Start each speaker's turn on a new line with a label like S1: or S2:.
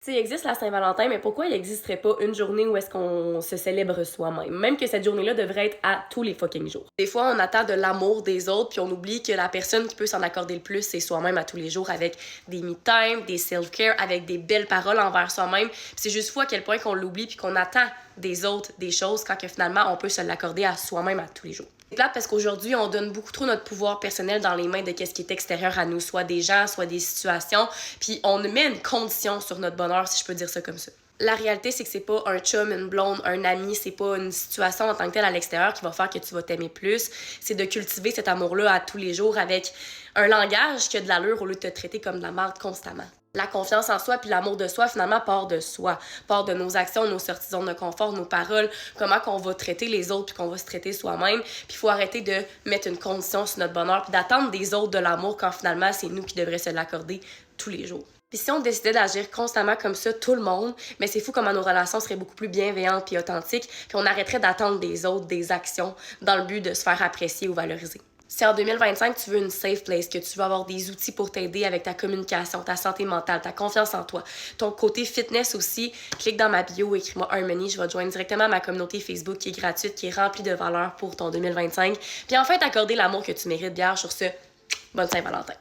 S1: Tu sais, il existe la Saint-Valentin, mais pourquoi il n'existerait pas une journée où est-ce qu'on se célèbre soi-même? Même que cette journée-là devrait être à tous les fucking jours. Des fois, on attend de l'amour des autres, puis on oublie que la personne qui peut s'en accorder le plus, c'est soi-même à tous les jours, avec des me-time, des self-care, avec des belles paroles envers soi-même. Puis c'est juste fou à quel point qu'on l'oublie, puis qu'on attend des autres des choses quand que finalement, on peut se l'accorder à soi-même à tous les jours. C'est plate parce qu'aujourd'hui, on donne beaucoup trop notre pouvoir personnel dans les mains de qu'est-ce qui est extérieur à nous, soit des gens, soit des situations, puis on met une condition sur notre bonheur, si je peux dire ça comme ça. La réalité, c'est que c'est pas un chum, une blonde, un ami, c'est pas une situation en tant que telle à l'extérieur qui va faire que tu vas t'aimer plus. C'est de cultiver cet amour-là à tous les jours avec un langage qui a de l'allure au lieu de te traiter comme de la merde constamment. La confiance en soi puis l'amour de soi, finalement, part de soi. Part de nos actions, nos sorties de zone de confort, nos paroles, comment qu'on va traiter les autres puis qu'on va se traiter soi-même. Puis il faut arrêter de mettre une condition sur notre bonheur puis d'attendre des autres de l'amour quand finalement, c'est nous qui devrions se l'accorder tous les jours. Puis si on décidait d'agir constamment comme ça, tout le monde, mais c'est fou comment nos relations seraient beaucoup plus bienveillantes puis authentiques, puis on arrêterait d'attendre des autres des actions dans le but de se faire apprécier ou valoriser. Si en 2025, tu veux une safe place, que tu veux avoir des outils pour t'aider avec ta communication, ta santé mentale, ta confiance en toi, ton côté fitness aussi, clique dans ma bio, écris-moi Harmony, je vais te joindre directement à ma communauté Facebook qui est gratuite, qui est remplie de valeurs pour ton 2025. Puis enfin, t'accorder l'amour que tu mérites, Vierge, sur ce, bonne Saint-Valentin.